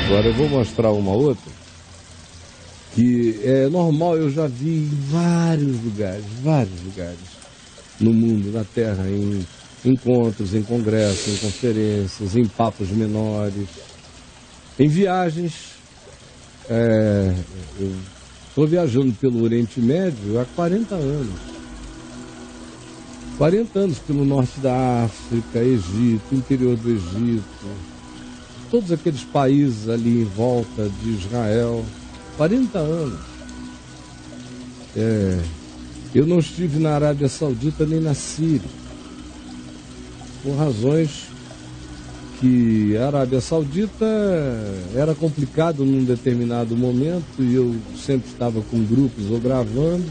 Agora eu vou mostrar uma outra que é normal, eu já vi em vários lugares no mundo, na Terra, em encontros, em congressos, em conferências, em papos menores, em viagens. Eu estou viajando pelo Oriente Médio há 40 anos. 40 anos pelo norte da África, Egito, interior do Egito, todos aqueles países ali em volta de Israel. 40 anos. Eu não estive na Arábia Saudita nem na Síria, por razões que a Arábia Saudita era complicado num determinado momento e eu sempre estava com grupos ou gravando,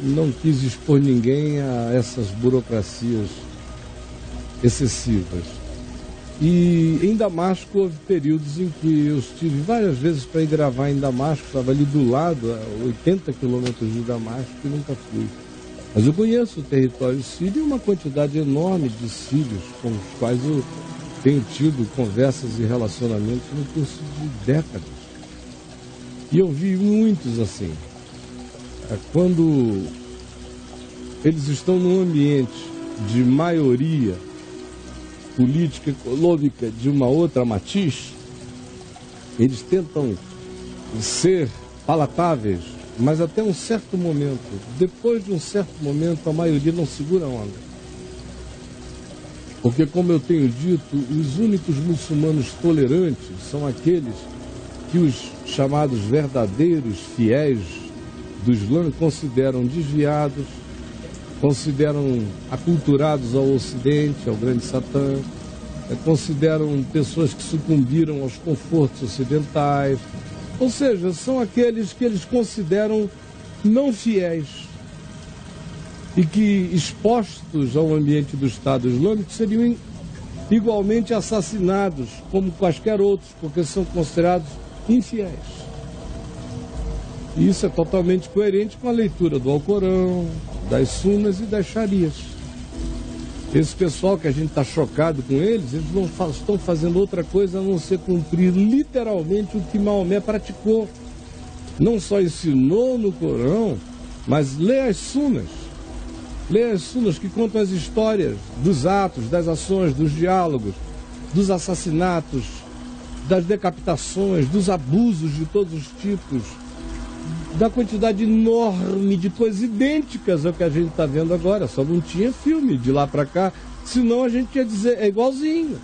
não quis expor ninguém a essas burocracias excessivas. E em Damasco houve períodos em que eu estive várias vezes para ir gravar em Damasco, estava ali do lado, a 80 quilômetros de Damasco, e nunca fui. Mas eu conheço o território sírio e uma quantidade enorme de sírios com os quais eu tenho tido conversas e relacionamentos no curso de décadas. E eu vi muitos assim. Quando eles estão num ambiente de maioria política, econômica de uma outra matiz, eles tentam ser palatáveis, mas até um certo momento. Depois de um certo momento, a maioria não segura a onda. Porque, como eu tenho dito, os únicos muçulmanos tolerantes são aqueles que os chamados verdadeiros fiéis do Islã consideram desviados, consideram aculturados ao Ocidente, ao grande Satã, consideram pessoas que sucumbiram aos confortos ocidentais, ou seja, são aqueles que eles consideram não fiéis e que, expostos ao ambiente do Estado Islâmico, seriam igualmente assassinados como quaisquer outros, porque são considerados infiéis. E isso é totalmente coerente com a leitura do Alcorão, das sunas e das xarias. Esse pessoal que a gente está chocado com eles não estão fazendo outra coisa a não ser cumprir literalmente o que Maomé praticou. Não só ensinou no Corão, mas lê as sunas. Lê as sunas que contam as histórias dos atos, das ações, dos diálogos, dos assassinatos, das decapitações, dos abusos de todos os tipos, da quantidade enorme de coisas idênticas ao que a gente está vendo agora. Só não tinha filme de lá para cá, senão a gente ia dizer, é igualzinho.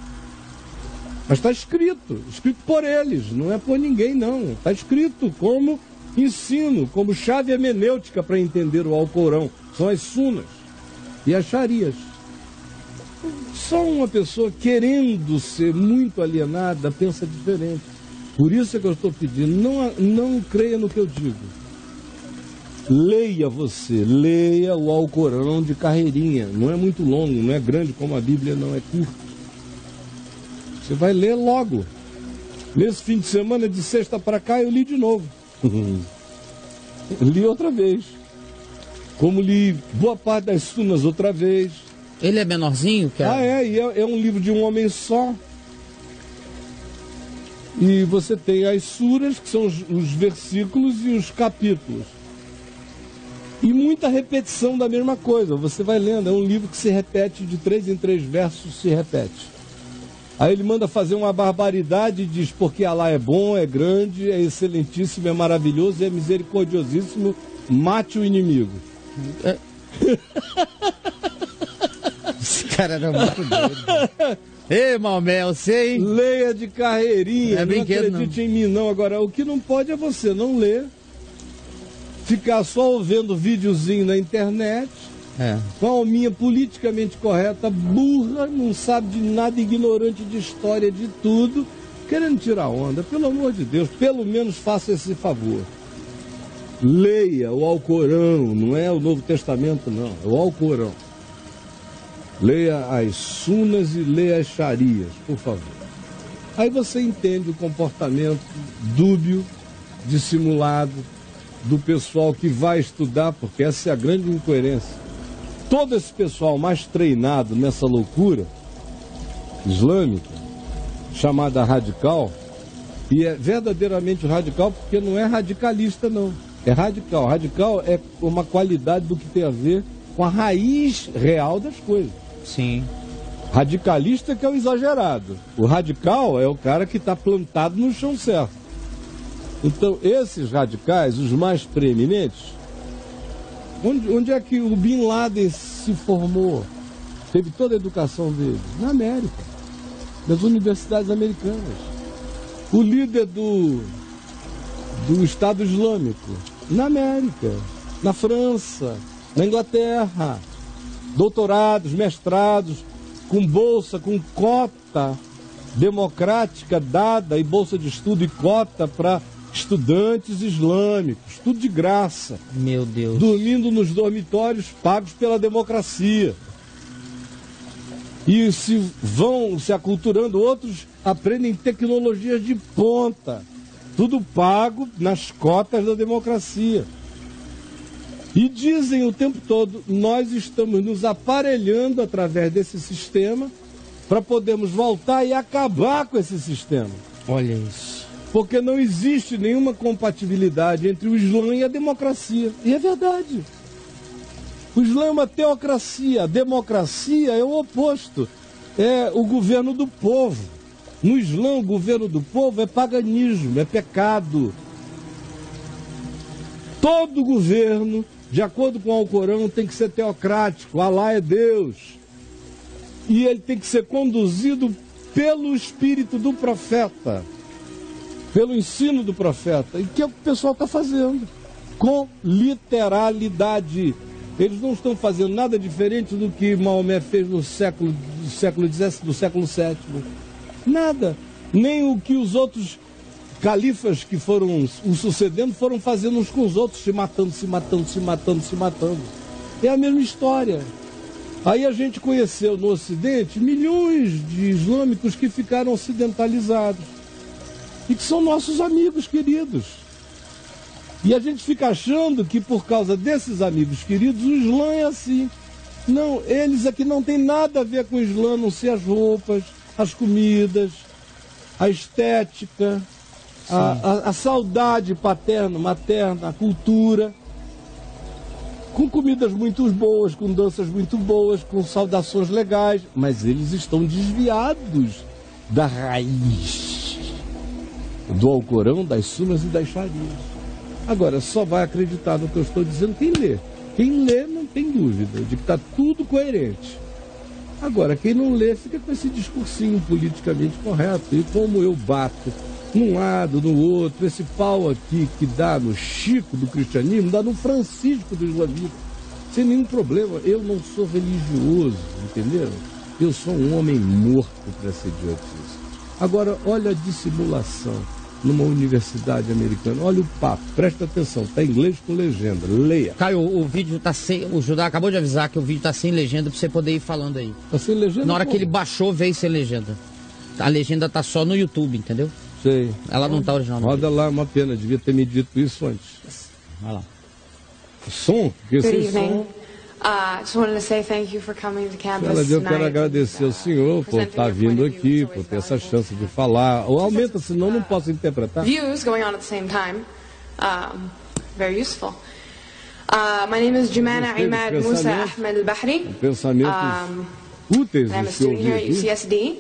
Mas está escrito por eles, não é por ninguém não. Está escrito como ensino, como chave hermenêutica para entender o Alcorão. São as sunas e as xarias. Só uma pessoa querendo ser muito alienada pensa diferente. Por isso é que eu estou pedindo, não creia no que eu digo. Leia o Alcorão de carreirinha. Não é muito longo, não é grande como a Bíblia, não é curto. Você vai ler logo. Nesse fim de semana, de sexta para cá, eu li de novo. Li outra vez. Como li boa parte das sunas outra vez. Ele é menorzinho? É um livro de um homem só. E você tem as suras, que são os versículos, e os capítulos. E muita repetição da mesma coisa. Você vai lendo, é um livro que se repete, de 3 em 3 versos se repete. Aí ele manda fazer uma barbaridade e diz, porque Alá é bom, é grande, é excelentíssimo, é maravilhoso, é misericordiosíssimo, mate o inimigo. Esse cara era muito doido. Ei, Maomé, eu sei, hein? Leia de carreirinha, não acredite em mim não. Agora, o que não pode é você não ler, ficar só vendo videozinho na internet, com a alminha politicamente correta, burra, não sabe de nada, ignorante de história, de tudo, querendo tirar onda. Pelo amor de Deus, pelo menos faça esse favor. Leia o Alcorão, não é o Novo Testamento não, é o Alcorão. Leia as sunas e leia as xarias, por favor. Aí você entende o comportamento dúbio, dissimulado, do pessoal que vai estudar, porque essa é a grande incoerência. Todo esse pessoal mais treinado nessa loucura islâmica, chamada radical, E é verdadeiramente radical porque não é radicalista, não. É radical. Radical é uma qualidade do que tem a ver com a raiz real das coisas. Sim. Radicalista que é o exagerado. O radical é o cara que está plantado no chão certo. Então, esses radicais, os mais preeminentes, onde é que o Bin Laden se formou? Teve toda a educação dele? Na América, nas universidades americanas. O líder do Estado Islâmico? Na América, na França, na Inglaterra. Doutorados, mestrados, com bolsa, com cota democrática dada, e bolsa de estudo e cota para estudantes islâmicos, tudo de graça. Meu Deus. Dormindo nos dormitórios pagos pela democracia. E vão se aculturando, outros aprendem tecnologias de ponta. Tudo pago nas cotas da democracia. E dizem o tempo todo, nós estamos nos aparelhando através desse sistema para podermos voltar e acabar com esse sistema. Olha isso. Porque não existe nenhuma compatibilidade entre o Islã e a democracia. E é verdade. O Islã é uma teocracia, a democracia é o oposto. É o governo do povo. No Islã, o governo do povo é paganismo, é pecado. Todo governo, de acordo com o Alcorão, tem que ser teocrático. Alá é Deus. E ele tem que ser conduzido pelo espírito do profeta, pelo ensino do profeta. E que é o que o pessoal está fazendo, com literalidade. Eles não estão fazendo nada diferente do que Maomé fez no século VII. Nada. Nem o que os outros califas que foram o sucedendo foram fazendo uns com os outros, se matando. É a mesma história. Aí a gente conheceu no Ocidente milhões de islâmicos que ficaram ocidentalizados e que são nossos amigos queridos. E a gente fica achando que por causa desses amigos queridos o Islã é assim. Não, eles aqui não tem nada a ver com o Islã, a não ser as roupas, as comidas, a estética, a saudade paterna, materna, a cultura. Com comidas muito boas, com danças muito boas, com saudações legais, mas eles estão desviados da raiz do Alcorão, das Sunas e das Sharias. Agora, só vai acreditar no que eu estou dizendo quem lê. Quem lê não tem dúvida de que está tudo coerente. Agora, quem não lê fica com esse discursinho politicamente correto. E como eu bato num lado, no outro, esse pau aqui que dá no Chico do cristianismo, dá no Francisco do islamismo, sem nenhum problema. Eu não sou religioso, entenderam? Eu sou um homem morto para ser diante disso. Agora, olha a dissimulação numa universidade americana. Olha o papo, presta atenção, está em inglês com legenda, leia. Caio, o vídeo está sem... O Judá acabou de avisar que o vídeo está sem legenda para você poder ir falando aí. Está sem legenda? Na hora que ele baixou, veio sem legenda. A legenda tá só no YouTube, entendeu? Sei. Ela não tá original. Roda lá, uma pena, devia ter me dito isso antes. Vai lá. Som? Porque sem som... Eu quero agradecer ao senhor por estar vindo aqui, por ter essa chance de falar. Ou aumenta, senão não posso interpretar. Views going on at the same time. Very useful. My name is Jumana Imad Musa Ahmed Al-Bahri. Pensamentos úteis I'm a de se student here ouvir at aqui. UCSD.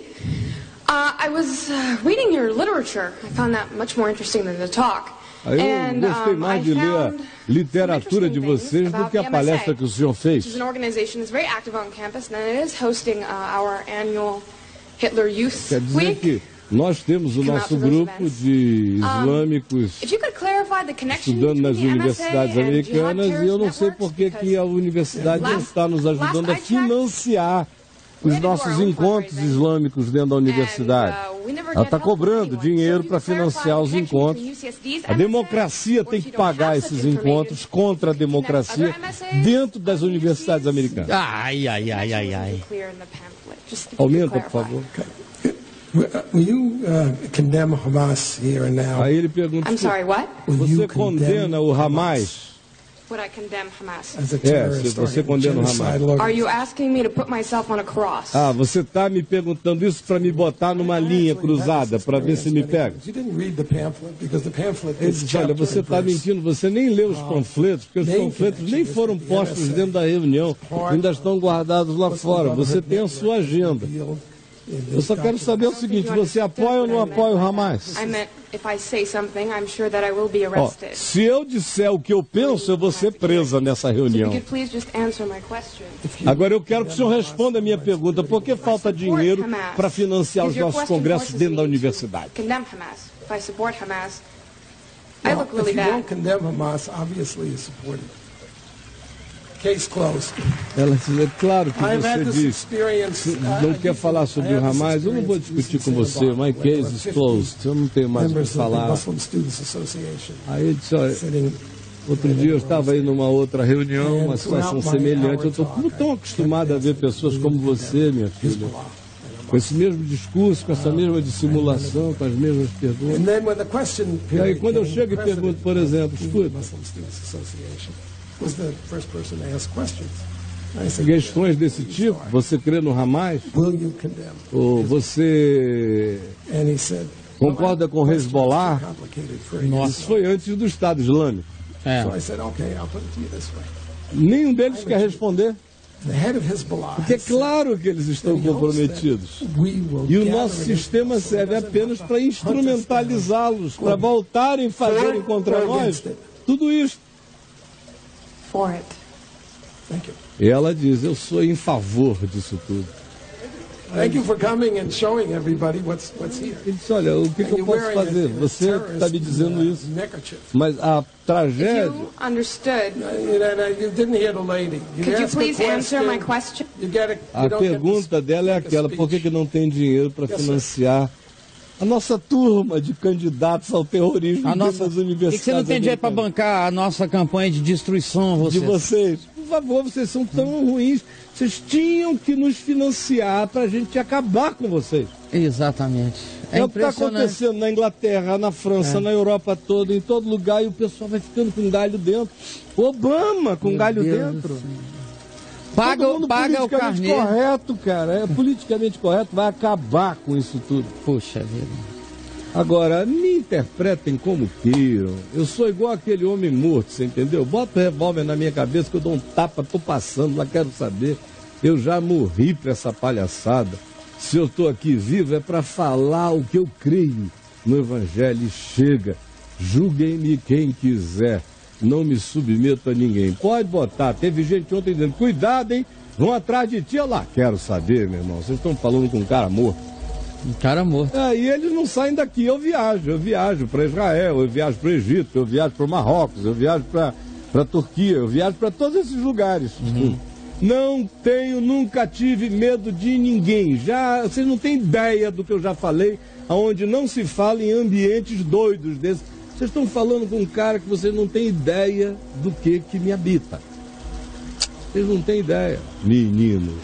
I was reading your literature. I found that much more interesting than the talk. Aí eu gostei mais de ler a literatura de vocês do que a palestra que o senhor fez. Which is an organization that's very active on campus, and it is hosting our annual Hitler Youth Quer dizer Week. que nós temos o nosso grupo de islâmicos If you could clarify the connection estudando nas between the universidades NSA and americanas jihad e eu não sei terrorist por que networks, a universidade não last- está nos ajudando a last I checked, financiar os nossos encontros islâmicos dentro da universidade. Ela está cobrando dinheiro para financiar os encontros. A democracia tem que pagar esses encontros contra a democracia dentro das universidades americanas. Ai. Aumenta, por favor. Will you condemn Hamas here and now? Aí ele pergunta, I'm sorry, what? Will you você condena o Hamas? would I condemn Hamas? As a terrorist se você or condena o genocide Hamas. Are you asking me to put myself on a cross? Ah, você está me perguntando isso para me botar numa linha cruzada, para ver se me pega? You didn't read the pamphlet because the pamphlet Ele is disse, olha, você está mentindo, você nem leu os panfletos, porque os panfletos nem foram postos dentro da reunião, ainda estão guardados lá fora. Você tem a sua agenda. Eu só quero saber o seguinte, você apoia ou não apoia o Hamas? I meant if I say something, I'm sure that I will be Ó, arrested. se eu disser o que eu penso, eu vou ser presa nessa So if you reunião. could please just answer my question. Agora eu quero que o senhor responda a minha pergunta. Por que falta dinheiro para financiar os nossos congressos dentro da universidade? Condemn Hamas. If I support Hamas, I Well, look really if you bad. don't condemn Hamas, obviously you support it. Case closed. Ela diz, é claro que I've had você this diz, experience. não quer falar sobre o Hamas, eu não vou discutir com você, my case is closed, eu não tenho mais o que Members of the falar. Muslim Students Association Aí ele disse, olha, sitting. outro dia eu estava aí numa outra reunião, uma situação semelhante, eu estou tão acostumado a ver pessoas como você, minha filha, com esse mesmo discurso, com essa mesma dissimulação, com as mesmas perguntas. And then when the question E aí period quando eu came, chego e the pergunto, por president exemplo, of the escuta, Muslim Students Association was the first person to ask questions. I said, questões desse tipo, você crê no Hamas? will you condemn? Ou você And he said, concorda com o Hezbollah? complicated for you. Isso foi antes do Estado Islâmico. So I said, okay, I'll put it to you this way. Nenhum deles quer responder. The head of Hezbollah Porque é has said, claro que eles estão comprometidos. we will E o gather nosso against sistema us, so serve it doesn't apenas have para to hunt us down. instrumentalizá-los, para voltarem a fazerem contra nós tudo isso. For it. Thank you. E ela diz, eu sou em favor disso tudo. Thank you for coming and showing everybody what's here. Ele disse, olha, o que And eu you're posso wearing fazer? a Você está me dizendo isso. neckerchief. Mas a tragédia... You understood. You didn't hear the lady. Could you asked a please answer my question. question? You get it. A pergunta dela é aquela, por que não tem dinheiro para financiar a nossa turma de candidatos ao terrorismo A nossa... das Por universidades que você não tem dinheiro para americanas? bancar a nossa campanha de destruição? De vocês? Por favor, vocês são tão ruins. Vocês tinham que nos financiar para a gente acabar com vocês. Exatamente. É o que está acontecendo na Inglaterra, na França, na Europa toda, em todo lugar, e o pessoal vai ficando com galho dentro. Obama com galho dentro. Paga Todo mundo o politicamente carnê. correto, cara. É politicamente correto, vai acabar com isso tudo. Puxa vida. Agora, me interpretem como queiram. Eu sou igual aquele homem morto, você entendeu? Bota o revólver na minha cabeça que eu dou um tapa, tô passando, lá quero saber. Eu já morri pra essa palhaçada. Se eu tô aqui vivo é para falar o que eu creio no Evangelho e chega. Julguem-me quem quiser. Não me submeto a ninguém. Pode botar. Teve gente ontem dizendo, cuidado, hein? Vão atrás de ti. Eu lá quero saber, meu irmão. Vocês estão falando com um cara morto. Um cara morto. E eles não saem daqui, eu viajo para Israel, eu viajo para o Egito, eu viajo para o Marrocos, eu viajo para a Turquia, eu viajo para todos esses lugares. Não tenho, nunca tive medo de ninguém. Vocês não têm ideia do que eu já falei, aonde não se fala em ambientes doidos desses. Vocês estão falando com um cara que vocês não têm ideia do que me habita. Vocês não têm ideia, meninos.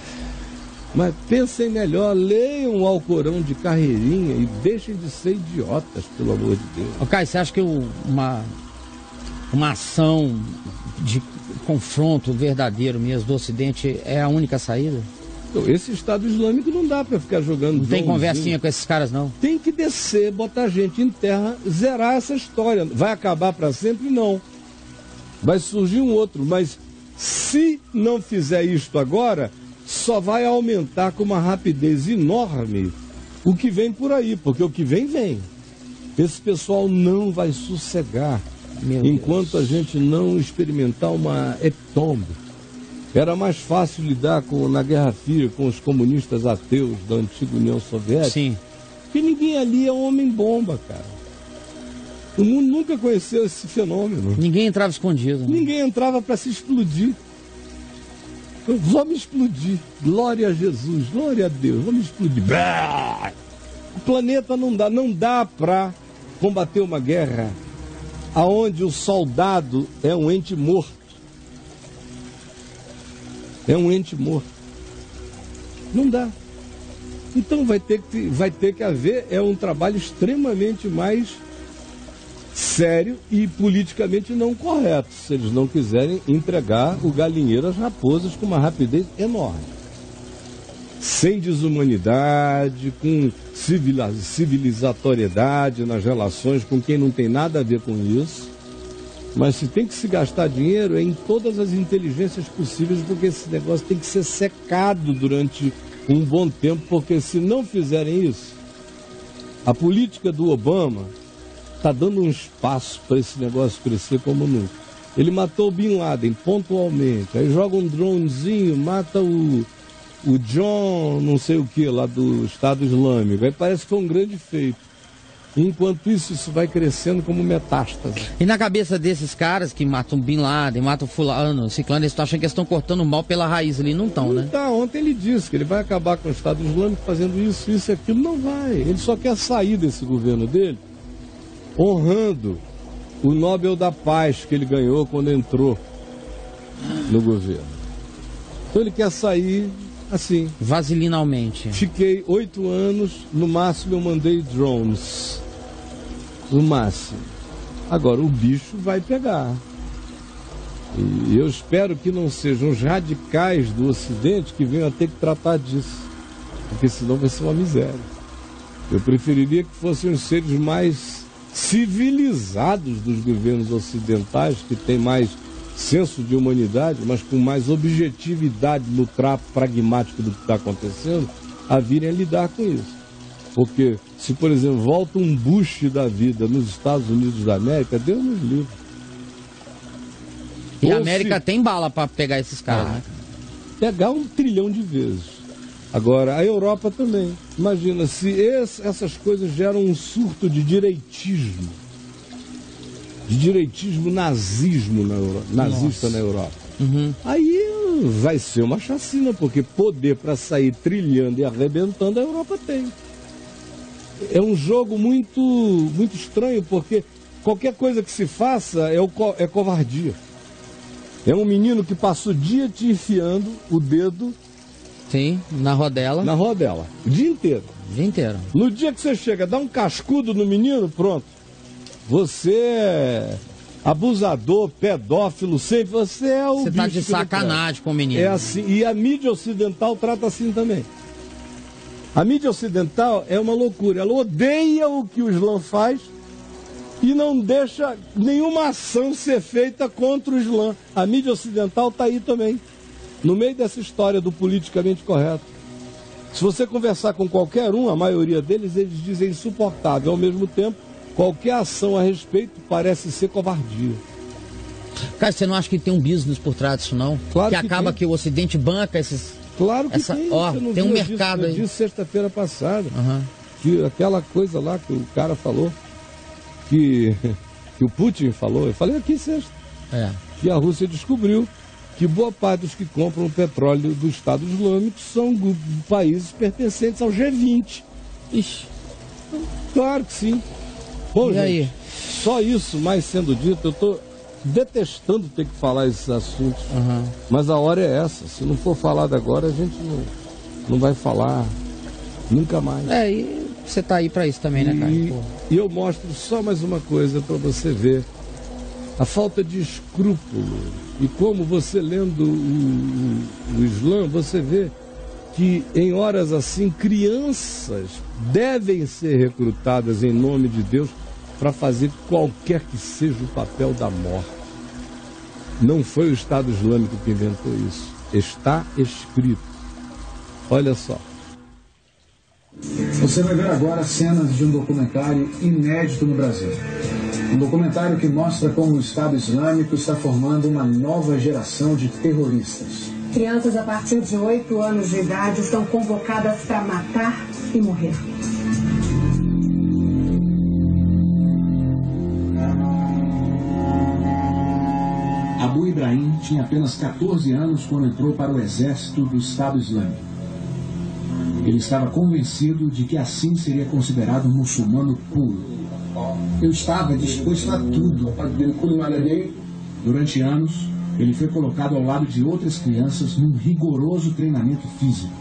Mas pensem melhor, leiam o Alcorão de carreirinha e deixem de ser idiotas, pelo amor de Deus. Ô, Caio, você acha que uma ação de confronto verdadeiro mesmo do Ocidente é a única saída? Então, esse Estado Islâmico não dá para ficar jogando. Não tem conversinha com esses caras, não? Tem que descer, botar gente em terra, zerar essa história. Vai acabar para sempre? Não. Vai surgir um outro, mas se não fizer isto agora, só vai aumentar com uma rapidez enorme o que vem por aí, porque o que vem. Esse pessoal não vai sossegar enquanto a gente não experimentar uma hecatombe. Era mais fácil lidar na Guerra Fria com os comunistas ateus da antiga União Soviética. Sim. Porque ninguém ali é homem-bomba, cara. O mundo nunca conheceu esse fenômeno. Ninguém entrava escondido. Né? Ninguém entrava para se explodir. Vamos explodir. Glória a Jesus, glória a Deus. Vamos explodir. O planeta não dá para combater uma guerra aonde o soldado é um ente morto. É um ente morto. Não dá. Então vai ter que haver um trabalho extremamente mais sério e politicamente não correto, se eles não quiserem entregar o galinheiro às raposas com uma rapidez enorme. Sem desumanidade, com civilizatoriedade nas relações com quem não tem nada a ver com isso. Mas se tem que se gastar dinheiro, é em todas as inteligências possíveis, porque esse negócio tem que ser secado durante um bom tempo, porque se não fizerem isso, a política do Obama está dando um espaço para esse negócio crescer como nunca. Ele matou o Bin Laden pontualmente, aí joga um dronezinho, mata o John não sei o que lá do Estado Islâmico, aí parece que foi um grande feito. Enquanto isso vai crescendo como metástase. E na cabeça desses caras que matam Bin Laden, matam fulano, ciclano, eles estão achando que eles estão cortando o mal pela raiz ali, não estão, né? Tá, ontem ele disse que ele vai acabar com o Estado Islâmico fazendo isso e aquilo. Não vai. Ele só quer sair desse governo dele honrando o Nobel da Paz que ele ganhou quando entrou no governo. Então ele quer sair assim. Vasilinalmente. Fiquei 8 anos, no máximo eu mandei drones. No máximo. Agora o bicho vai pegar. E eu espero que não sejam os radicais do Ocidente que venham a ter que tratar disso. Porque senão vai ser uma miséria. Eu preferiria que fossem os seres mais civilizados dos governos ocidentais, que têm mais senso de humanidade, mas com mais objetividade no trato pragmático do que está acontecendo, a virem a lidar com isso. Porque se, por exemplo, volta um Bush da vida nos Estados Unidos da América, Deus nos livre. E a América tem bala para pegar esses caras, né? Pegar 1 trilhão de vezes. Agora, a Europa também. Imagina, se essas coisas geram um surto de direitismo nazismo nazista na Europa. Uhum. Aí vai ser uma chacina, porque poder para sair trilhando e arrebentando a Europa tem. É um jogo muito, muito estranho, porque qualquer coisa que se faça é covardia. É um menino que passa o dia te enfiando o dedo. Sim, na rodela. Na rodela, o dia inteiro. O dia inteiro. No dia que você chega, dá um cascudo no menino, pronto. Você é abusador, pedófilo, sempre. Você é o. Você tá de sacanagem com o menino. É assim. E a mídia ocidental trata assim também. A mídia ocidental é uma loucura. Ela odeia o que o Islã faz e não deixa nenhuma ação ser feita contra o Islã. A mídia ocidental está aí também, no meio dessa história do politicamente correto. Se você conversar com qualquer um, a maioria deles, eles dizem insuportável. Ao mesmo tempo, qualquer ação a respeito parece ser covardia. Cara, você não acha que tem um business por trás disso, não? Claro que que acaba tem. que o Ocidente banca esses... Claro que tem. Ó, tem um mercado aí. Eu disse sexta-feira passada, Uhum. que aquela coisa lá que o cara falou, que o Putin falou, eu falei aqui sexta, que a Rússia descobriu que boa parte dos que compram o petróleo do Estado Islâmico são países pertencentes ao G20. Ixi. Claro que sim. Bom, e gente, aí? só isso, mais sendo dito, eu estou detestando ter que falar esses assuntos, mas a hora é essa. Se não for falado agora, a gente não vai falar nunca mais. E você tá aí pra isso também, né, cara? E eu mostro só mais uma coisa para você ver a falta de escrúpulo. E como você lendo o Islã, você vê que em horas assim, crianças devem ser recrutadas em nome de Deus para fazer qualquer que seja o papel da morte. Não foi o Estado Islâmico que inventou isso. Está escrito. Olha só. Você vai ver agora cenas de um documentário inédito no Brasil. Um documentário que mostra como o Estado Islâmico está formando uma nova geração de terroristas. Crianças a partir de 8 anos de idade estão convocadas para matar e morrer. Abu Ibrahim tinha apenas 14 anos quando entrou para o exército do Estado Islâmico. Ele estava convencido de que assim seria considerado um muçulmano puro. Eu estava disposto a tudo. Durante anos, ele foi colocado ao lado de outras crianças num rigoroso treinamento físico.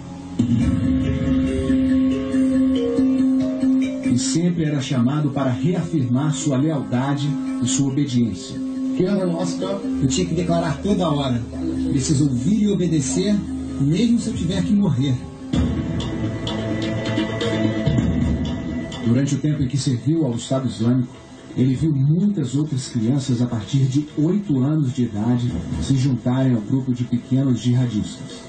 e sempre era chamado para reafirmar sua lealdade e sua obediência. Eu tinha que declarar toda hora: preciso ouvir e obedecer, mesmo se eu tiver que morrer. Durante o tempo em que serviu ao Estado Islâmico, ele viu muitas outras crianças a partir de 8 anos de idade se juntarem ao grupo de pequenos jihadistas.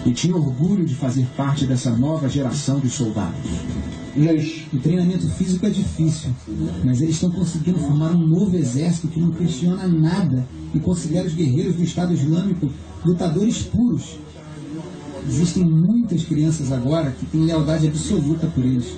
E tinha orgulho de fazer parte dessa nova geração de soldados. O treinamento físico é difícil, mas eles estão conseguindo formar um novo exército que não questiona nada e considera os guerreiros do Estado Islâmico lutadores puros. Existem muitas crianças agora que têm lealdade absoluta por eles.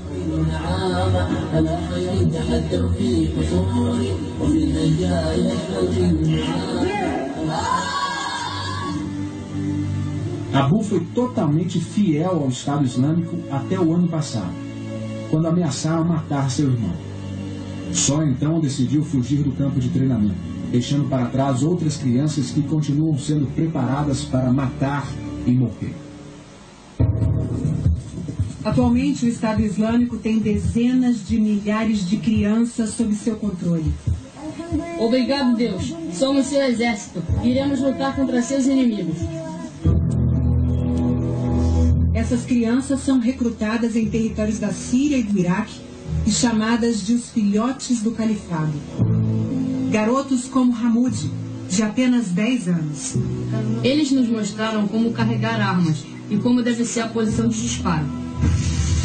Abu foi totalmente fiel ao Estado Islâmico até o ano passado, quando ameaçaram matar seu irmão. Só então decidiu fugir do campo de treinamento, deixando para trás outras crianças que continuam sendo preparadas para matar e morrer. Atualmente, o Estado Islâmico tem dezenas de milhares de crianças sob seu controle. Obrigado, Deus. Somos seu exército. Iremos lutar contra seus inimigos. Essas crianças são recrutadas em territórios da Síria e do Iraque e chamadas de os filhotes do califado. Garotos como Hamoud, de apenas 10 anos. Eles nos mostraram como carregar armas e como deve ser a posição de disparo.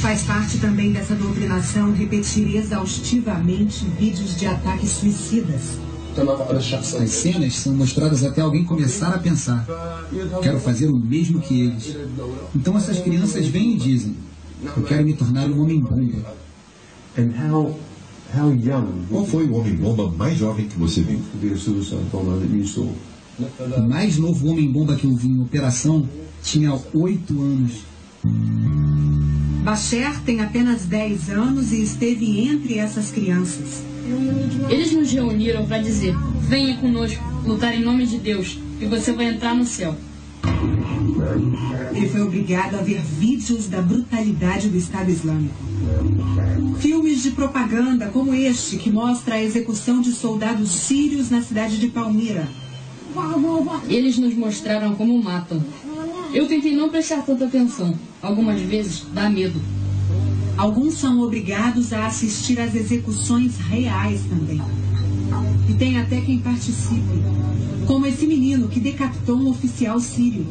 Faz parte também dessa doutrinação repetir exaustivamente vídeos de ataques suicidas. As cenas são mostradas até alguém começar a pensar: quero fazer o mesmo que eles. Então essas crianças vêm e dizem: eu quero me tornar um homem-bomba. Qual foi o homem-bomba mais jovem que você viu? O mais novo homem-bomba que eu vi em operação tinha 8 anos. Basher tem apenas 10 anos e esteve entre essas crianças. Eles nos reuniram para dizer: venha conosco, lutar em nome de Deus, e você vai entrar no céu. Ele foi obrigado a ver vídeos da brutalidade do Estado Islâmico. Filmes de propaganda como este, que mostra a execução de soldados sírios na cidade de Palmira. Eles nos mostraram como matam. Eu tentei não prestar tanta atenção. Algumas vezes dá medo. Alguns são obrigados a assistir às execuções reais também. E tem até quem participe, como esse menino que decapitou um oficial sírio,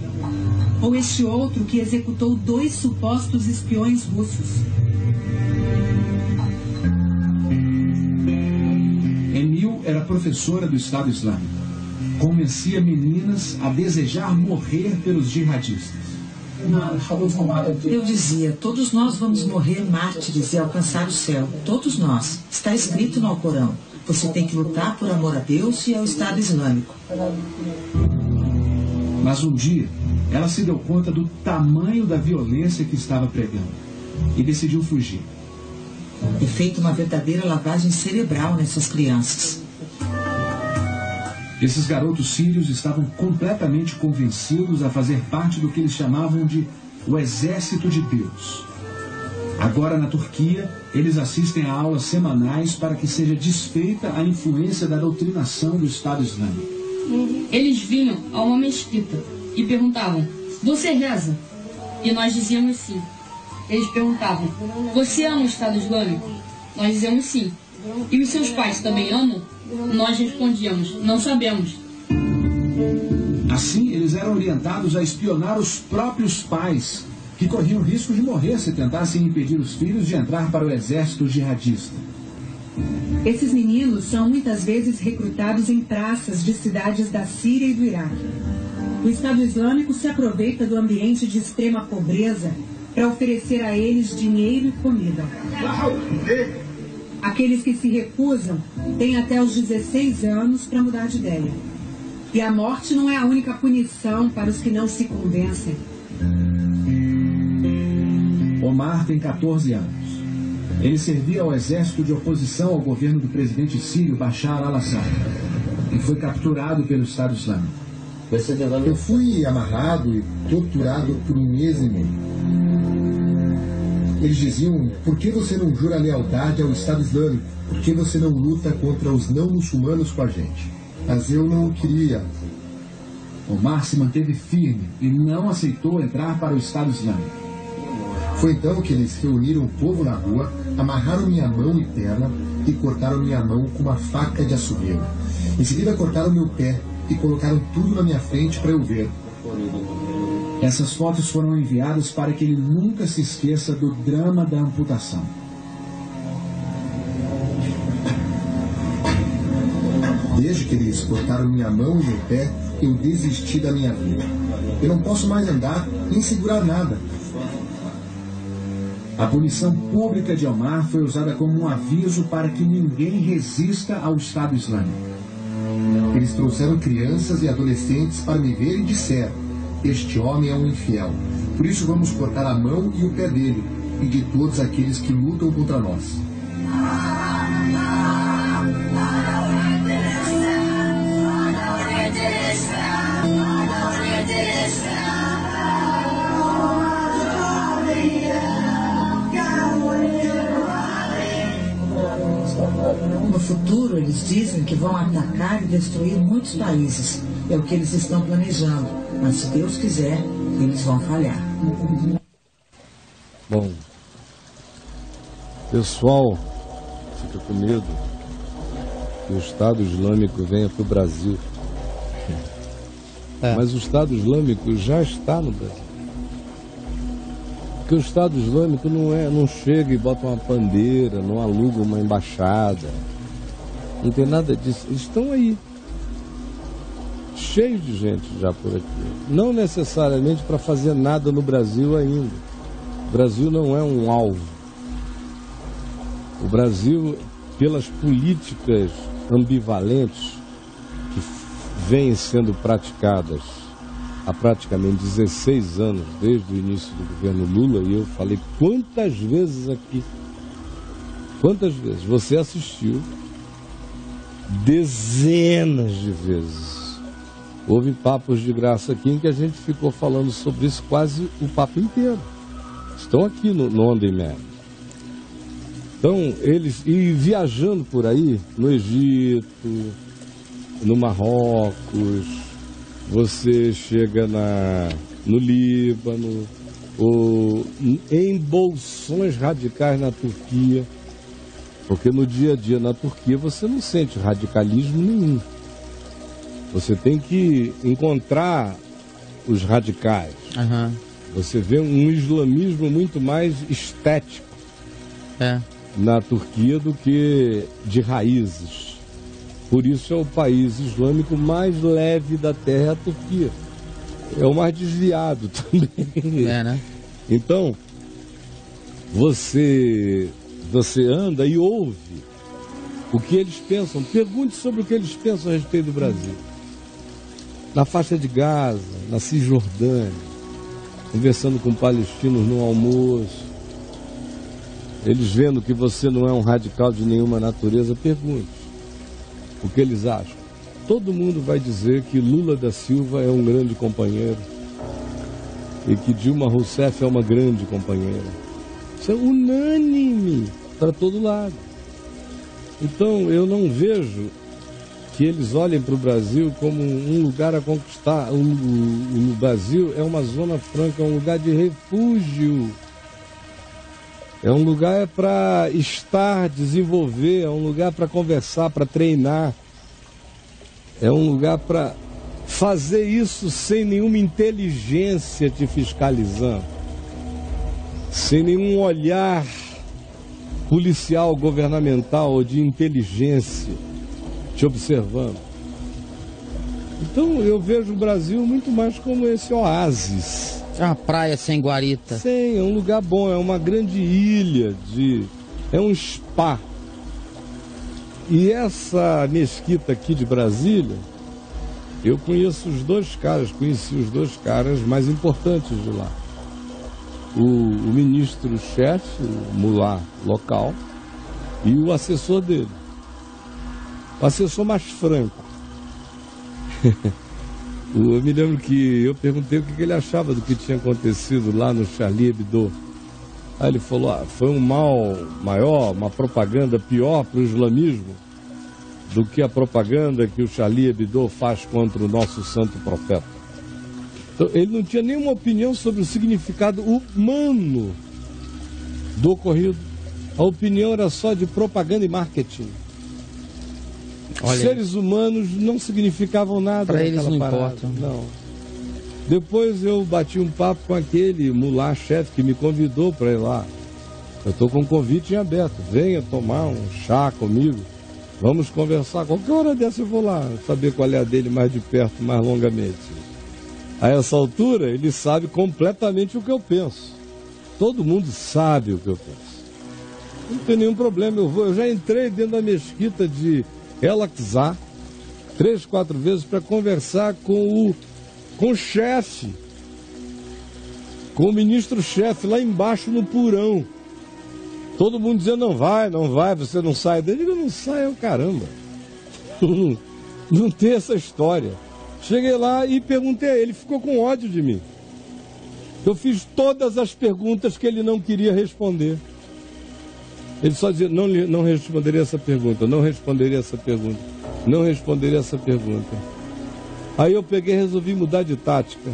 ou este outro que executou 2 supostos espiões russos. Emil era professora do Estado Islâmico. Convencia meninas a desejar morrer pelos jihadistas. Eu dizia: todos nós vamos morrer mártires e alcançar o céu. Todos nós. Está escrito no Alcorão. Você tem que lutar por amor a Deus e ao Estado Islâmico. Mas um dia, ela se deu conta do tamanho da violência que estava pregando e decidiu fugir. É feita uma verdadeira lavagem cerebral nessas crianças. Esses garotos sírios estavam completamente convencidos a fazer parte do que eles chamavam de o Exército de Deus. Agora, na Turquia, eles assistem a aulas semanais para que seja desfeita a influência da doutrinação do Estado Islâmico. Eles vinham a uma mesquita e perguntavam: você reza? E nós dizíamos sim. Eles perguntavam: você ama o Estado Islâmico? Nós dizíamos sim. E os seus pais também amam? Nós respondíamos: não sabemos. Assim, eles eram orientados a espionar os próprios pais, que corriam risco de morrer se tentassem impedir os filhos de entrar para o exército jihadista. Esses meninos são muitas vezes recrutados em praças de cidades da Síria e do Iraque. O Estado Islâmico se aproveita do ambiente de extrema pobreza para oferecer a eles dinheiro e comida. Aqueles que se recusam têm até os 16 anos para mudar de ideia. E a morte não é a única punição para os que não se convencem. Omar tem 14 anos. Ele servia ao exército de oposição ao governo do presidente sírio Bashar al-Assad e foi capturado pelo Estado Islâmico. Eu fui amarrado e torturado por 1 mês e meio. Eles diziam: por que você não jura lealdade ao Estado Islâmico? Por que você não luta contra os não muçulmanos com a gente? Mas eu não queria. Omar se manteve firme e não aceitou entrar para o Estado Islâmico. Foi então que eles reuniram o povo na rua, amarraram minha mão e perna e cortaram minha mão com uma faca de açougueiro. Em seguida cortaram meu pé e colocaram tudo na minha frente para eu ver. Essas fotos foram enviadas para que ele nunca se esqueça do drama da amputação. Desde que eles cortaram minha mão e meu pé, eu desisti da minha vida. Eu não posso mais andar nem segurar nada. A punição pública de Omar foi usada como um aviso para que ninguém resista ao Estado Islâmico. Eles trouxeram crianças e adolescentes para me ver e disseram: este homem é um infiel. Por isso vamos cortar a mão e o pé dele e de todos aqueles que lutam contra nós. No futuro, eles dizem que vão atacar e destruir muitos países. É o que eles estão planejando. Mas se Deus quiser, eles vão falhar. Bom, o pessoal fica com medo que o Estado Islâmico venha para o Brasil. Mas o Estado Islâmico já está no Brasil. Porque o Estado Islâmico não chega e bota uma bandeira, não aluga uma embaixada. Não tem nada disso. Eles estão aí. Cheios de gente já por aqui. Não necessariamente para fazer nada no Brasil ainda. O Brasil não é um alvo. O Brasil, pelas políticas ambivalentes que vêm sendo praticadas há praticamente 16 anos, desde o início do governo Lula, e eu falei quantas vezes aqui, quantas vezes você assistiu, dezenas de vezes. Houve papos de graça aqui em que a gente ficou falando sobre isso quase o papo inteiro. Estão aqui no On Demand. Então, eles, e viajando por aí, no Egito, no Marrocos, você chega no Líbano, ou em bolsões radicais na Turquia, porque no dia a dia na Turquia você não sente radicalismo nenhum. Você tem que encontrar os radicais. Uhum. Você vê um islamismo muito mais estético na Turquia do que de raízes. Por isso é o país islâmico mais leve da Terra, a Turquia. É o mais desviado também. Né? Então, você anda e ouve o que eles pensam. Pergunte sobre o que eles pensam a respeito do Brasil. Na faixa de Gaza, na Cisjordânia, conversando com palestinos no almoço, eles vendo que você não é um radical de nenhuma natureza, pergunte o que eles acham. Todo mundo vai dizer que Lula da Silva é um grande companheiro e que Dilma Rousseff é uma grande companheira. Isso é unânime para todo lado. Então eu não vejo que eles olhem para o Brasil como um lugar a conquistar. O Brasil é uma zona franca, é um lugar de refúgio. É um lugar para estar, desenvolver, é um lugar para conversar, para treinar. É um lugar para fazer isso sem nenhuma inteligência te fiscalizando. Sem nenhum olhar policial, governamental ou de inteligência te observando. Então eu vejo o Brasil muito mais como esse oásis. É uma praia sem guarita. Sim, é um lugar bom, é uma grande ilha, é um spa. E essa mesquita aqui de Brasília, eu conheci os dois caras mais importantes de lá. O ministro-chefe, o mulá local, e o assessor dele. O assessor mais franco. Eu me lembro que eu perguntei o que ele achava do que tinha acontecido lá no Charlie Hebdo. Aí ele falou, foi um mal maior, uma propaganda pior para o islamismo do que a propaganda que o Charlie Hebdo faz contra o nosso santo profeta. Então, ele não tinha nenhuma opinião sobre o significado humano do ocorrido. A opinião era só de propaganda e marketing. Olha, seres humanos não significavam nada. Para eles não parada. importa. Não. Depois eu bati um papo com aquele mulá chefe que me convidou para ir lá. Eu estou com um convite em aberto. Venha tomar um chá comigo. Vamos conversar. Qualquer hora dessa eu vou lá saber qual é a dele mais de perto, mais longamente. A essa altura, ele sabe completamente o que eu penso. Todo mundo sabe o que eu penso. Não tem nenhum problema. Eu já entrei dentro da mesquita de El Aqsa 3, 4 vezes para conversar com o chefe, com o ministro-chefe lá embaixo no porão. Todo mundo dizendo, não vai, você não sai. Eu digo, não sai, caramba. Não tem essa história. Cheguei lá e perguntei a ele, ficou com ódio de mim. Eu fiz todas as perguntas que ele não queria responder. Ele só dizia, não responderia essa pergunta, não responderia essa pergunta, não responderia essa pergunta. Aí eu peguei e resolvi mudar de tática.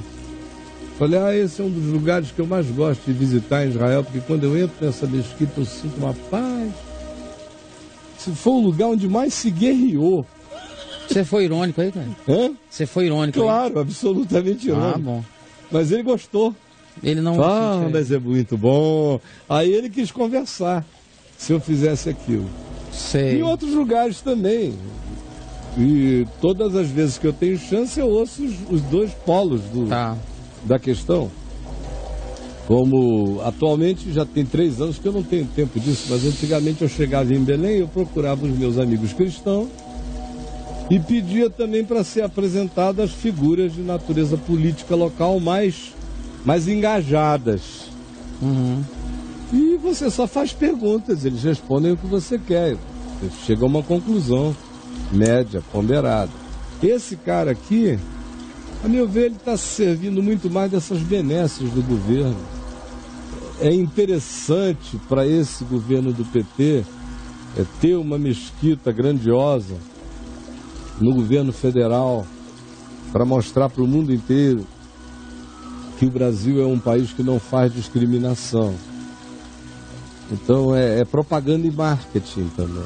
Falei, esse é um dos lugares que eu mais gosto de visitar em Israel, porque quando eu entro nessa mesquita eu sinto uma paz. Se foi o lugar onde mais se guerreou. Você foi irônico aí, cara? Hã? Você foi irônico claro, aí? Absolutamente irônico. Bom. Mas ele gostou. Ele não... mas é muito bom. Aí ele quis conversar, se eu fizesse aquilo. Sei. Em outros lugares também. E todas as vezes que eu tenho chance, eu ouço os dois polos da questão. Como atualmente já tem 3 anos que eu não tenho tempo disso, mas antigamente eu chegava em Belém, eu procurava os meus amigos cristãos e pedia também para ser apresentado as figuras de natureza política local mais engajadas. Uhum. E você só faz perguntas, eles respondem o que você quer. Você chega a uma conclusão média, ponderada. Esse cara aqui, a meu ver, ele está se servindo muito mais dessas benesses do governo. É interessante para esse governo do PT ter uma mesquita grandiosa no governo federal para mostrar para o mundo inteiro que o Brasil é um país que não faz discriminação. Então é propaganda e marketing também.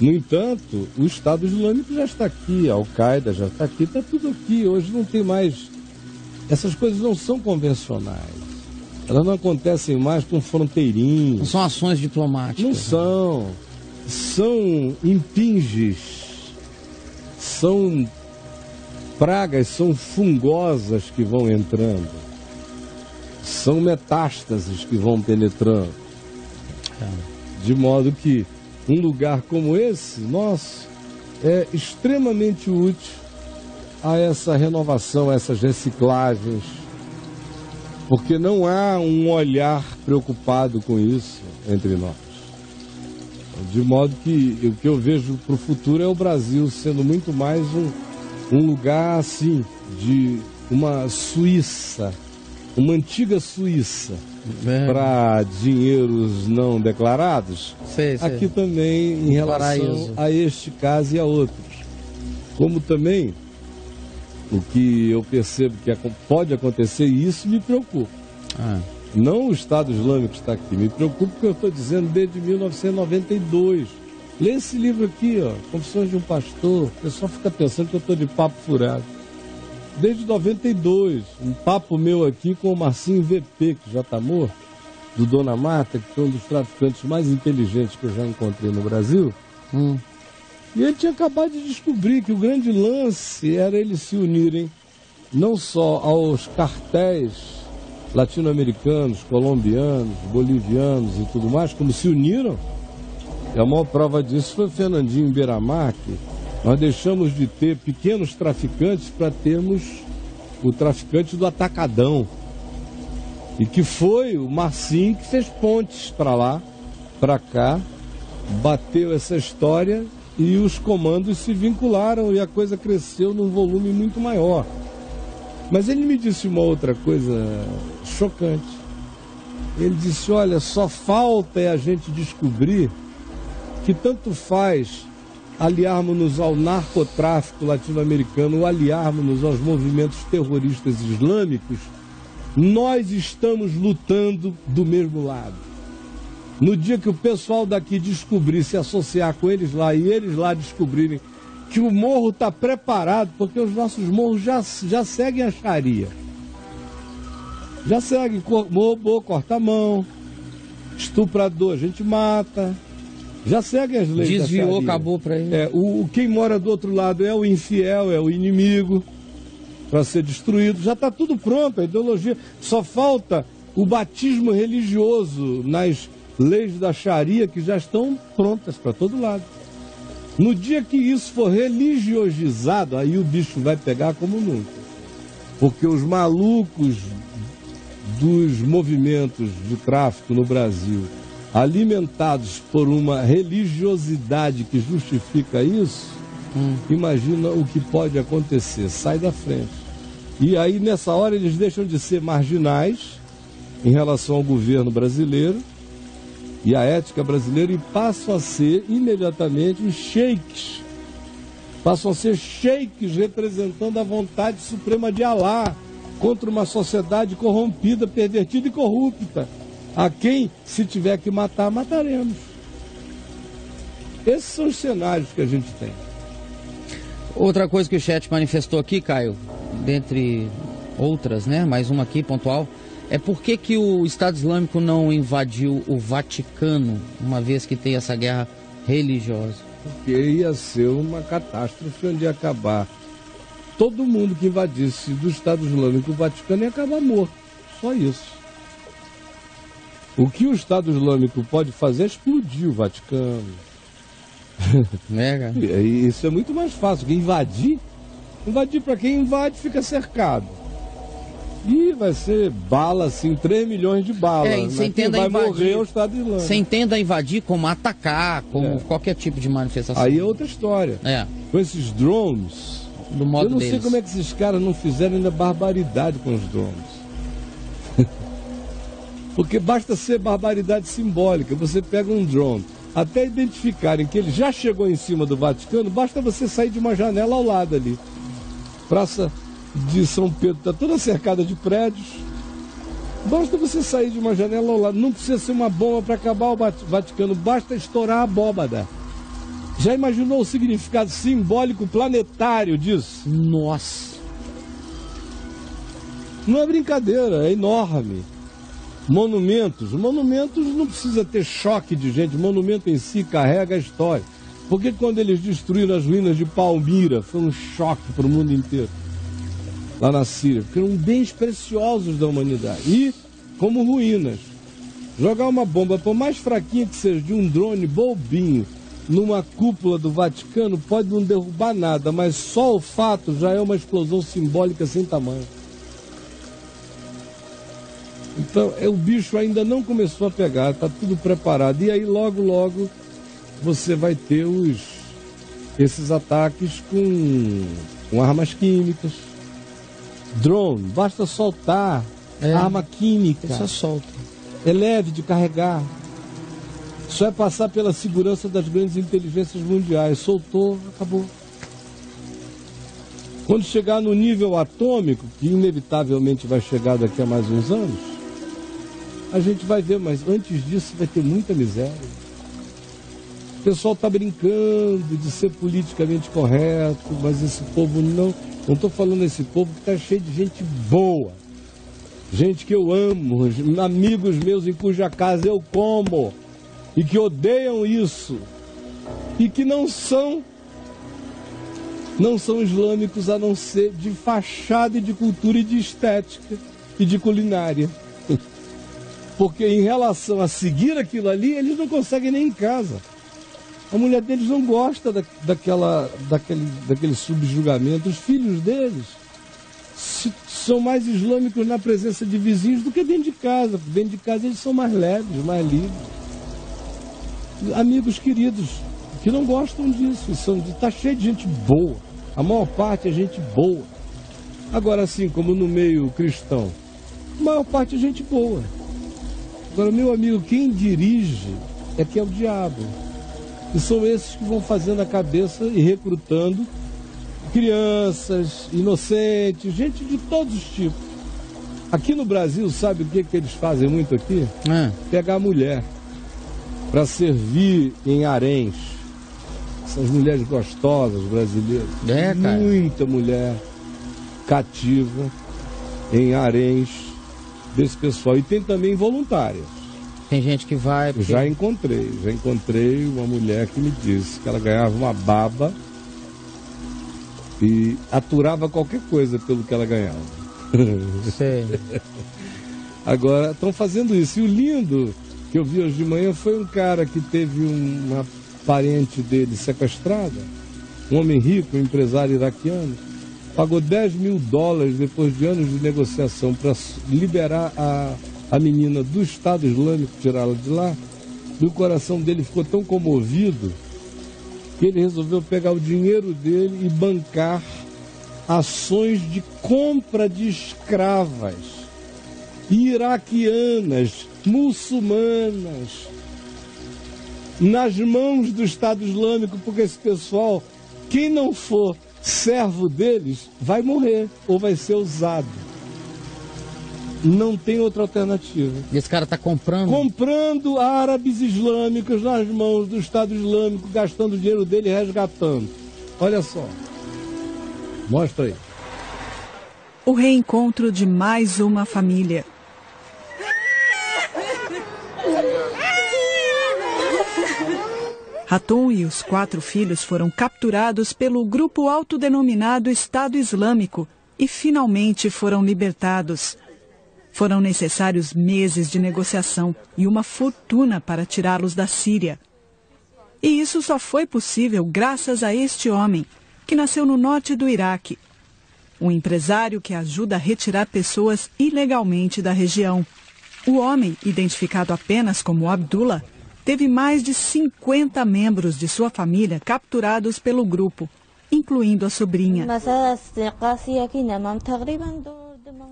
No entanto, o Estado Islâmico já está aqui, a Al-Qaeda já está aqui, está tudo aqui. Hoje não tem mais... Essas coisas não são convencionais. Elas não acontecem mais com fronteirinhos. Não são ações diplomáticas. Não são. São impinges. São pragas, são fungosas que vão entrando. São metástases que vão penetrando. De modo que um lugar como esse, nosso, é extremamente útil a essa renovação, a essas reciclagens, porque não há um olhar preocupado com isso entre nós. De modo que o que eu vejo para o futuro é o Brasil sendo muito mais um lugar assim, de uma Suíça, uma antiga Suíça, para dinheiros não declarados. Sei. Aqui também em relação a este caso e a outros. Como também o que eu percebo que pode acontecer, e isso me preocupa. Não o Estado Islâmico está aqui, me preocupa porque eu estou dizendo desde 1992. Lê esse livro aqui, Confissões de um Pastor. O pessoal fica pensando que eu estou de papo furado. Desde 92, um papo meu aqui com o Marcinho VP, que já está morto, do Dona Marta, que foi um dos traficantes mais inteligentes que eu já encontrei no Brasil. E ele tinha acabado de descobrir que o grande lance era eles se unirem não só aos cartéis latino-americanos, colombianos, bolivianos e tudo mais, como se uniram. E a maior prova disso foi o Fernandinho Beiramar, que nós deixamos de ter pequenos traficantes para termos o traficante do atacadão. E que foi o Marcinho que fez pontes para lá, para cá, bateu essa história e os comandos se vincularam e a coisa cresceu num volume muito maior. Mas ele me disse uma outra coisa chocante. Ele disse, olha, só falta a gente descobrir que tanto faz aliarmos-nos ao narcotráfico latino-americano ou aliarmos-nos aos movimentos terroristas islâmicos, nós estamos lutando do mesmo lado. No dia que o pessoal daqui descobrir, se associar com eles lá e eles lá descobrirem que o morro está preparado, porque os nossos morros já seguem a Sharia. Já seguem, roubou, corta a mão, estuprador a gente mata, já seguem as leis. Desviou, acabou para ele. Quem mora do outro lado é o infiel, é o inimigo, para ser destruído. Já está tudo pronto, a ideologia. Só falta o batismo religioso nas leis da Sharia, que já estão prontas para todo lado. No dia que isso for religiosizado, aí o bicho vai pegar como nunca. Porque os malucos dos movimentos de tráfico no Brasil, alimentados por uma religiosidade que justifica isso, imagina o que pode acontecer. Sai da frente. E aí, nessa hora, eles deixam de ser marginais em relação ao governo brasileiro e à ética brasileira e passam a ser, imediatamente, os sheiks. Passam a ser sheiks representando a vontade suprema de Alá contra uma sociedade corrompida, pervertida e corrupta. A quem, se tiver que matar, mataremos. Esses são os cenários que a gente tem. Outra coisa que o chat manifestou aqui, Caio, dentre outras, né, mais uma aqui, pontual, é por que o Estado Islâmico não invadiu o Vaticano, uma vez que tem essa guerra religiosa? Porque ia ser uma catástrofe onde ia acabar. Todo mundo que invadisse do Estado Islâmico o Vaticano ia acabar morto. Só isso. O que o Estado Islâmico pode fazer é explodir o Vaticano. Mega. Isso é muito mais fácil. Que invadir para quem invade fica cercado. E vai ser bala, assim, 3 milhões de balas. Você entenda vai invadir, morrer é o Estado Islâmico. Você entenda invadir como atacar, como qualquer tipo de manifestação. Aí é outra história. Com esses drones, do modo eu não deles. sei como é que esses caras não fizeram ainda barbaridade com os drones. Porque basta ser barbaridade simbólica. Você pega um drone, até identificarem que ele já chegou em cima do Vaticano, basta você sair de uma janela ao lado ali. Praça de São Pedro está toda cercada de prédios. Basta você sair de uma janela ao lado. Não precisa ser uma bomba para acabar o Vaticano, basta estourar a abóbada. Já imaginou o significado simbólico planetário disso? Nossa! Não é brincadeira, é enorme. Monumentos não precisa ter choque de gente, o monumento em si carrega a história. Porque quando eles destruíram as ruínas de Palmira, foi um choque para o mundo inteiro, lá na Síria, porque eram bens preciosos da humanidade. E, como ruínas, jogar uma bomba, por mais fraquinha que seja, de um drone bobinho, numa cúpula do Vaticano, pode não derrubar nada, mas só o fato já é uma explosão simbólica sem tamanho. Então, o bicho ainda não começou a pegar, está tudo preparado. E aí, logo, logo, você vai ter esses ataques com armas químicas. Drone, basta soltar arma química. Só solta. É leve de carregar. Só é passar pela segurança das grandes inteligências mundiais. Soltou, acabou. Quando chegar no nível atômico, que inevitavelmente vai chegar daqui a mais uns anos, a gente vai ver, mas antes disso vai ter muita miséria. O pessoal está brincando de ser politicamente correto, mas esse povo não estou falando esse povo que está cheio de gente boa, gente que eu amo, amigos meus em cuja casa eu como, e que odeiam isso, e que não são islâmicos a não ser de fachada e de cultura e de estética e de culinária. Porque em relação a seguir aquilo ali, eles não conseguem nem em casa. A mulher deles não gosta daquele subjugamento. Os filhos deles são mais islâmicos na presença de vizinhos do que dentro de casa. Dentro de casa eles são mais leves, mais livres. Amigos queridos que não gostam disso. Está cheio de gente boa. A maior parte é gente boa. Agora, assim como no meio cristão, a maior parte é gente boa. Agora, meu amigo, quem dirige é que é o diabo. E são esses que vão fazendo a cabeça e recrutando crianças, inocentes, gente de todos os tipos. Aqui no Brasil, sabe o que eles fazem muito aqui? Pegar a mulher para servir em haréns. Essas mulheres gostosas brasileiras. Cara. Muita mulher cativa em haréns desse pessoal. E tem também voluntárias. Tem gente que vai... Porque... Já encontrei uma mulher que me disse que ela ganhava uma baba e aturava qualquer coisa pelo que ela ganhava. Sei. Agora, estão fazendo isso. E o lindo que eu vi hoje de manhã foi um cara que teve uma parente dele sequestrada, um homem rico, um empresário iraquiano, pagou $10 mil depois de anos de negociação para liberar a menina do Estado Islâmico, tirá-la de lá. E o coração dele ficou tão comovido que ele resolveu pegar o dinheiro dele e bancar ações de compra de escravas iraquianas, muçulmanas, nas mãos do Estado Islâmico, porque esse pessoal, quem não for servo deles, vai morrer ou vai ser usado. Não tem outra alternativa. E esse cara está comprando? Comprando árabes islâmicos nas mãos do Estado Islâmico, gastando o dinheiro dele e resgatando. Olha só. Mostra aí. O reencontro de mais uma família. Hatun e os 4 filhos foram capturados pelo grupo autodenominado Estado Islâmico e finalmente foram libertados. Foram necessários meses de negociação e uma fortuna para tirá-los da Síria. E isso só foi possível graças a este homem, que nasceu no norte do Iraque. Um empresário que ajuda a retirar pessoas ilegalmente da região. O homem, identificado apenas como Abdullah, teve mais de 50 membros de sua família capturados pelo grupo, incluindo a sobrinha.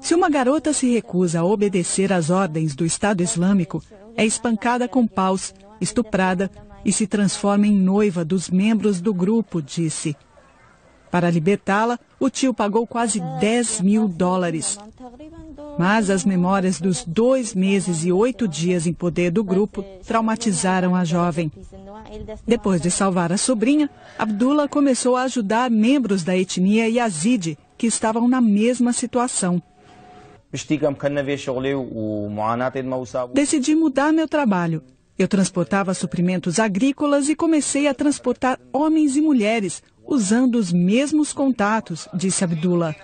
Se uma garota se recusa a obedecer às ordens do Estado Islâmico, é espancada com paus, estuprada e se transforma em noiva dos membros do grupo, disse. Para libertá-la, o tio pagou quase $10 mil. Mas as memórias dos 2 meses e 8 dias em poder do grupo traumatizaram a jovem. Depois de salvar a sobrinha, Abdullah começou a ajudar membros da etnia Yazidi, que estavam na mesma situação. Decidi mudar meu trabalho. Eu transportava suprimentos agrícolas e comecei a transportar homens e mulheres, usando os mesmos contatos, disse Abdullah.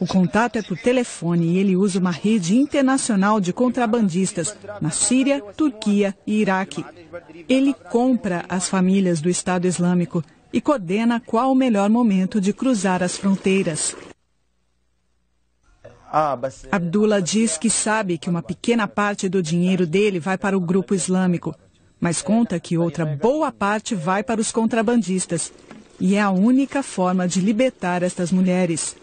O contato é por telefone e ele usa uma rede internacional de contrabandistas na Síria, Turquia e Iraque. Ele compra as famílias do Estado Islâmico e coordena qual o melhor momento de cruzar as fronteiras. Abdullah diz que sabe que uma pequena parte do dinheiro dele vai para o grupo islâmico, mas conta que outra boa parte vai para os contrabandistas. E é a única forma de libertar estas mulheres.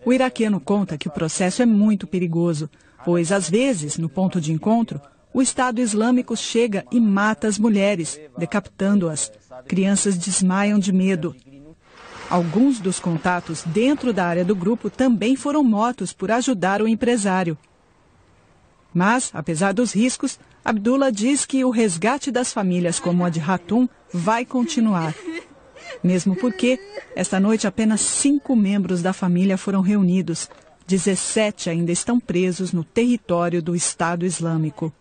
O iraquiano conta que o processo é muito perigoso, pois às vezes, no ponto de encontro, o Estado Islâmico chega e mata as mulheres, decapitando-as. Crianças desmaiam de medo. Alguns dos contatos dentro da área do grupo também foram mortos por ajudar o empresário. Mas, apesar dos riscos, Abdullah diz que o resgate das famílias como a de Hatun vai continuar. Mesmo porque, esta noite, apenas 5 membros da família foram reunidos. 17 ainda estão presos no território do Estado Islâmico.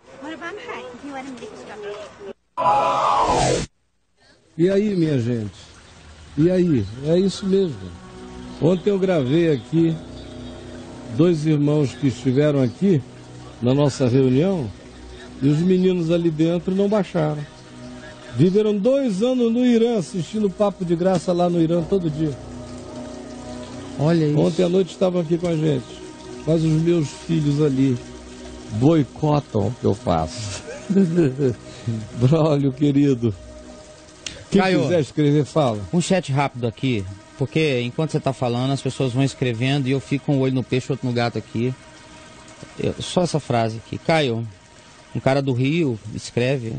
E aí, minha gente? E aí? É isso mesmo. Ontem eu gravei aqui 2 irmãos que estiveram aqui na nossa reunião e os meninos ali dentro não baixaram. Viveram 2 anos no Irã, assistindo Papo de Graça lá no Irã todo dia. Olha isso. Ontem à noite estavam aqui com a gente. Mas os meus filhos ali boicotam o que eu faço. Brolho, querido. Quem Caio, quiser escrever, fala. Um chat rápido aqui, porque enquanto você está falando, as pessoas vão escrevendo e eu fico com um olho no peixe, outro no gato aqui. Só essa frase aqui. Caio, um cara do Rio escreve,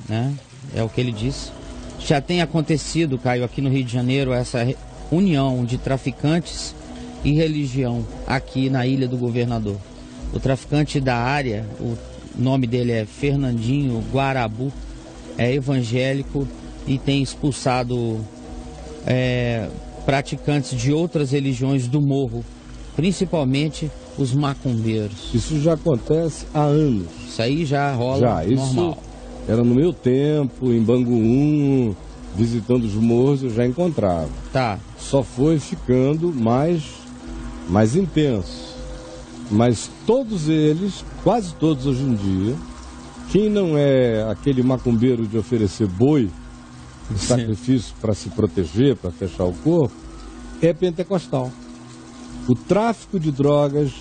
né? É o que ele disse. Já tem acontecido, Caio, aqui no Rio de Janeiro, essa união de traficantes e religião aqui na Ilha do Governador. O traficante da área, o nome dele é Fernandinho Guarabu, é evangélico e tem expulsado praticantes de outras religiões do morro, principalmente os macumbeiros. Isso já acontece há anos. Isso aí já rola normal. Isso era no meu tempo, em Bangu, visitando os morros, eu já encontrava. Tá. Só foi ficando mais intenso. Mas todos eles, quase todos hoje em dia, quem não é aquele macumbeiro de oferecer boi, de sacrifício para se proteger, para fechar o corpo, é pentecostal. O tráfico de drogas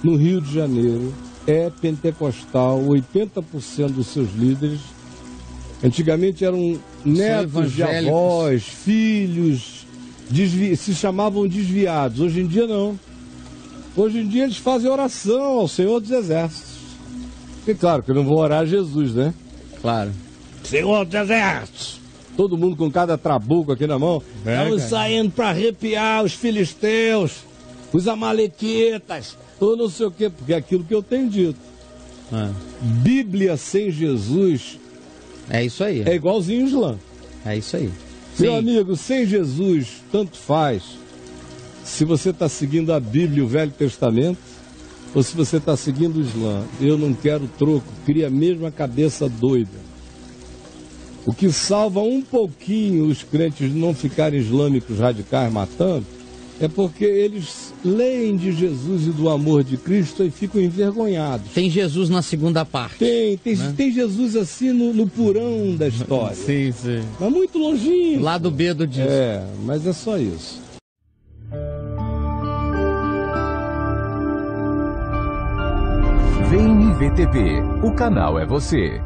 no Rio de Janeiro é pentecostal. 80% dos seus líderes antigamente eram netos de avós, filhos, se chamavam desviados. Hoje em dia não. Hoje em dia eles fazem oração ao Senhor dos Exércitos. E claro que eu não vou orar a Jesus, né? Claro. Senhor dos Exércitos. Todo mundo com cada trabuco aqui na mão. Estamos saindo para arrepiar os filisteus, os amalequitas, ou não sei o quê, porque é aquilo que eu tenho dito. Bíblia sem Jesus é isso aí. É igualzinho o Islã. É isso aí. Meu amigo, sem Jesus, tanto faz se você está seguindo a Bíblia e o Velho Testamento, ou se você está seguindo o Islã. Eu não quero troco, cria mesmo a cabeça doida. O que salva um pouquinho os crentes de não ficarem islâmicos radicais matando, é porque eles leem de Jesus e do amor de Cristo e ficam envergonhados. Tem Jesus na segunda parte. Tem Jesus assim no purão da história. Sim. Mas muito longinho. Lado B do disco. Mas é só isso. VNVTV, o canal é você.